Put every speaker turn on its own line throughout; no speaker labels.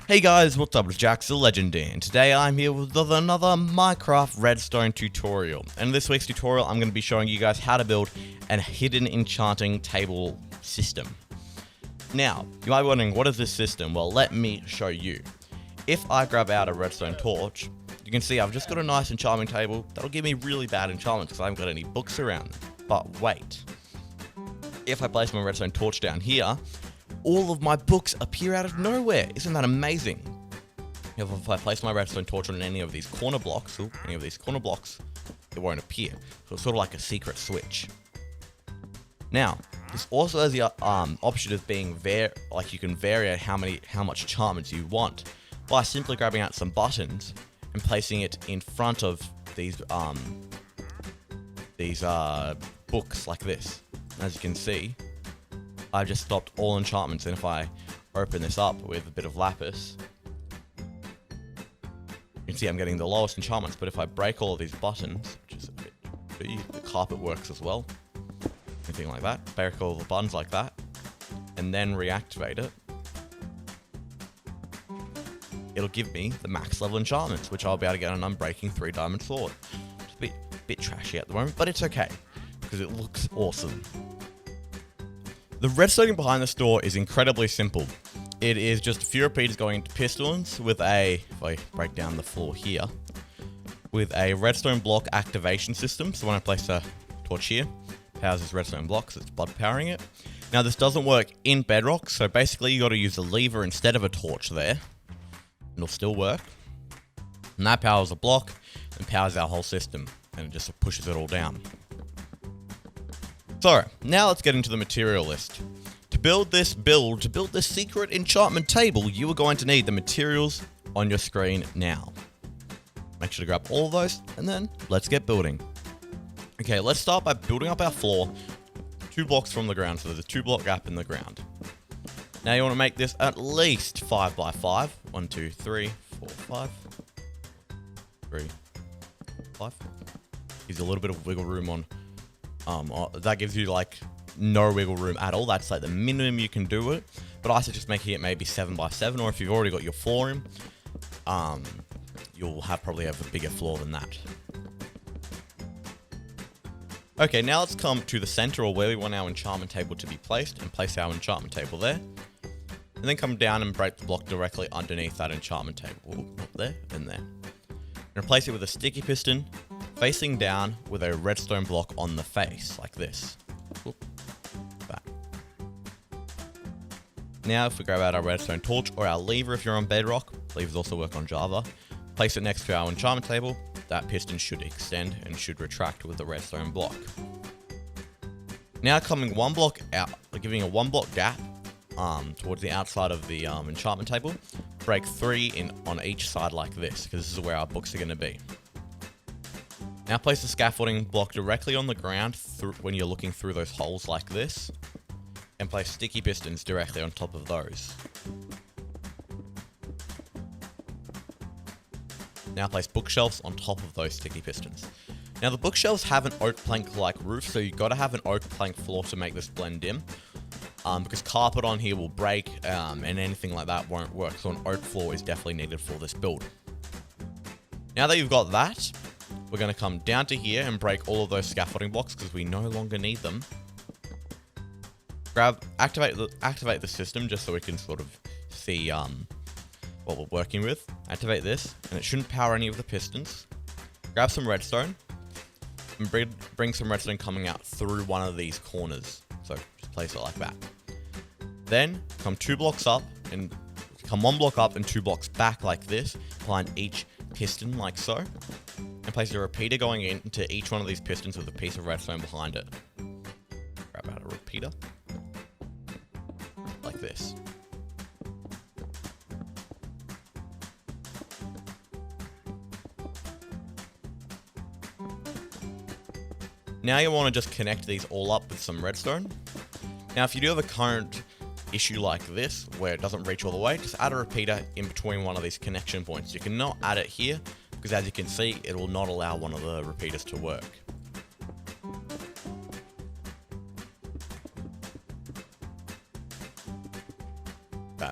Hey guys, what's up? It's jjaaxxthelegend and today I'm here with another Minecraft redstone tutorial. And in this week's tutorial I'm going to be showing you guys how to build a hidden enchanting table system. Now, you might be wondering, what is this system? Well, let me show you. If I grab out a redstone torch, you can see I've just got a nice enchanting table that'll give me really bad enchantments because I haven't got any books around them. But wait, if I place my redstone torch down here, all of my books appear out of nowhere. Isn't that amazing? If I place my redstone torch on any of these corner blocks, it won't appear. So it's sort of like a secret switch. Now, this also has the option of being you can vary how much enchantments you want by simply grabbing out some buttons and placing it in front of these books like this. As you can see, I've just stopped all enchantments, and if I open this up with a bit of lapis, you can see I'm getting the lowest enchantments. But if I break all of these buttons, which is a bit tricky, the carpet works as well, anything like that, break all the buttons like that, and then reactivate it, it'll give me the max level enchantments, which I'll be able to get an unbreaking 3-diamond sword. It's a bit trashy at the moment, but it's okay, because it looks awesome. The redstone behind this door is incredibly simple. It is just a few repeaters going into pistons with if I break down the floor here, with a redstone block activation system. So when I place a torch here, it powers this redstone block, so it's bud powering it. Now this doesn't work in Bedrock, so basically you got to use a lever instead of a torch there. It'll still work. And that powers the block and powers our whole system, and it just pushes it all down. So, now let's get into the material list. To build this secret enchantment table, you are going to need the materials on your screen now. Make sure to grab all of those, and then let's get building. Okay, let's start by building up our floor 2 blocks from the ground, so there's a 2-block gap in the ground. Now you want to make this at least 5 by 5. 1, 2, 3, 4, 5. 3, 5. Gives you a little bit of wiggle room on. That gives you like no wiggle room at all. That's like the minimum you can do it. But I suggest making it maybe 7 by 7, or if you've already got your floor in, you'll probably have a bigger floor than that. Okay, now let's come to the center, or where we want our enchantment table to be placed, and place our enchantment table there. And then come down and break the block directly underneath that enchantment table. Ooh, up there and there. And replace it with a sticky piston, facing down with a redstone block on the face, like this. Whoop, that. Now if we grab out our redstone torch, or our lever if you're on Bedrock, levers also work on Java, place it next to our enchantment table, that piston should extend and should retract with the redstone block. Now coming 1 block out, giving a 1 block gap towards the outside of the enchantment table, break 3 on each side like this, because this is where our books are going to be. Now place the scaffolding block directly on the ground when you're looking through those holes like this, and place sticky pistons directly on top of those. Now place bookshelves on top of those sticky pistons. Now the bookshelves have an oak plank like roof, so you've got to have an oak plank floor to make this blend in, because carpet on here will break and anything like that won't work, so an oak floor is definitely needed for this build. Now that you've got that, we're going to come down to here and break all of those scaffolding blocks because we no longer need them. Activate the system just so we can sort of see what we're working with. Activate this, and it shouldn't power any of the pistons. Grab some redstone and bring some redstone coming out through one of these corners. So just place it like that. Then come 2 blocks up and come 1 block up and 2 blocks back like this, behind each piston like so. And place a repeater going into each one of these pistons with a piece of redstone behind it. Grab out a repeater. Like this. Now you want to just connect these all up with some redstone. Now if you do have a current issue like this, where it doesn't reach all the way, just add a repeater in between one of these connection points. You cannot add it here, because as you can see, it will not allow one of the repeaters to work.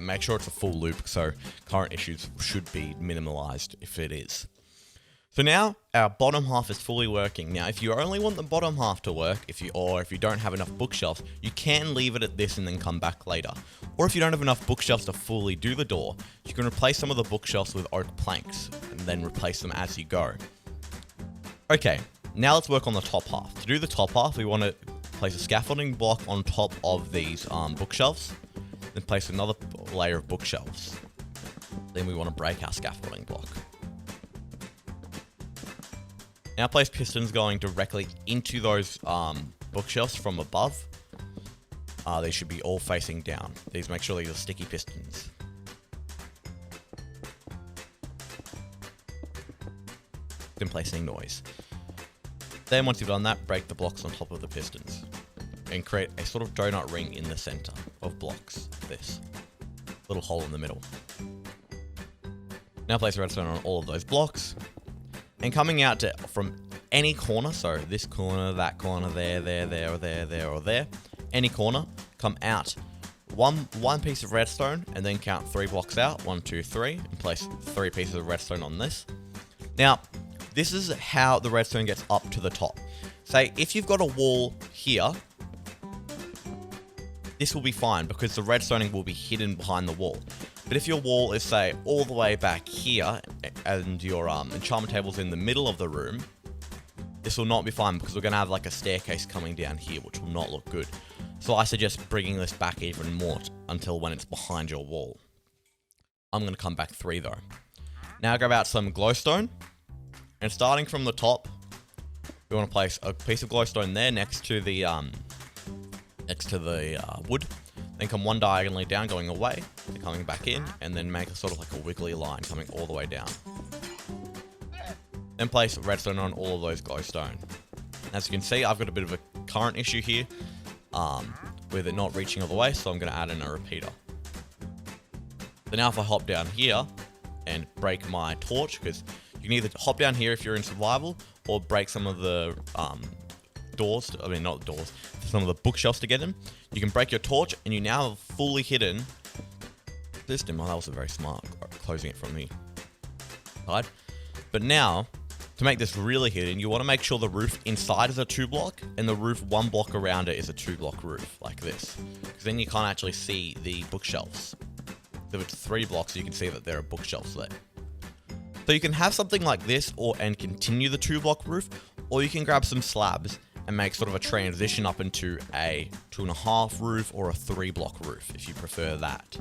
make sure it's a full loop, so current issues should be minimalized if it is. So now our bottom half is fully working. Now, if you only want the bottom half to work, if you don't have enough bookshelves, you can leave it at this and then come back later. Or if you don't have enough bookshelves to fully do the door, you can replace some of the bookshelves with oak planks and then replace them as you go. Okay, now let's work on the top half. To do the top half, we want to place a scaffolding block on top of these bookshelves, then place another layer of bookshelves. Then we want to break our scaffolding block. Now place pistons going directly into those bookshelves from above. They should be all facing down. These, make sure these are sticky pistons. Then placing noise. Then once you've done that, break the blocks on top of the pistons and create a sort of donut ring in the center of blocks. This little hole in the middle. Now place redstone on all of those blocks. And coming out from any corner, so this corner, that corner, there, any corner, come out one piece of redstone and then count 3 blocks out, 1, 2, 3, and place 3 pieces of redstone on this. Now, this is how the redstone gets up to the top. Say, if you've got a wall here, this will be fine because the redstoning will be hidden behind the wall. But if your wall is, say, all the way back here and your enchantment table's in the middle of the room, this will not be fine because we're going to have like a staircase coming down here, which will not look good. So I suggest bringing this back even more until when it's behind your wall. I'm going to come back 3 though. Now grab out some glowstone, and starting from the top, we want to place a piece of glowstone there next to the wood. Then come one diagonally down, going away, then coming back in, and then make a sort of like a wiggly line coming all the way down. Then place redstone on all of those glowstone. As you can see, I've got a bit of a current issue here with it not reaching all the way, so I'm going to add in a repeater. So now if I hop down here and break my torch, because you can either hop down here if you're in survival, or break some of the some of the bookshelves to get in. You can break your torch, and you now have a fully hidden system. Oh, that was very smart, closing it from the side. But now, to make this really hidden, you want to make sure the roof inside is a 2-block, and the roof 1 block around it is a 2-block roof, like this. Because then you can't actually see the bookshelves. So if it's 3 blocks, you can see that there are bookshelves there. So you can have something like this, and continue the 2-block roof, or you can grab some slabs and make sort of a transition up into a 2.5 roof or a 3-block roof, if you prefer that.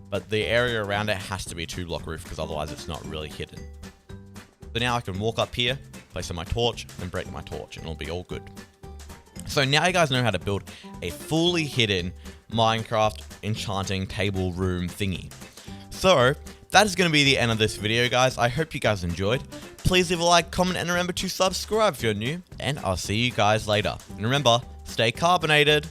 But the area around it has to be a 2-block roof, because otherwise it's not really hidden. So now I can walk up here, place on my torch, and break my torch, and it'll be all good. So now you guys know how to build a fully hidden Minecraft enchanting table room thingy. So that is going to be the end of this video, guys. I hope you guys enjoyed. Please leave a like, comment, and remember to subscribe if you're new, and I'll see you guys later. And remember, stay carbonated.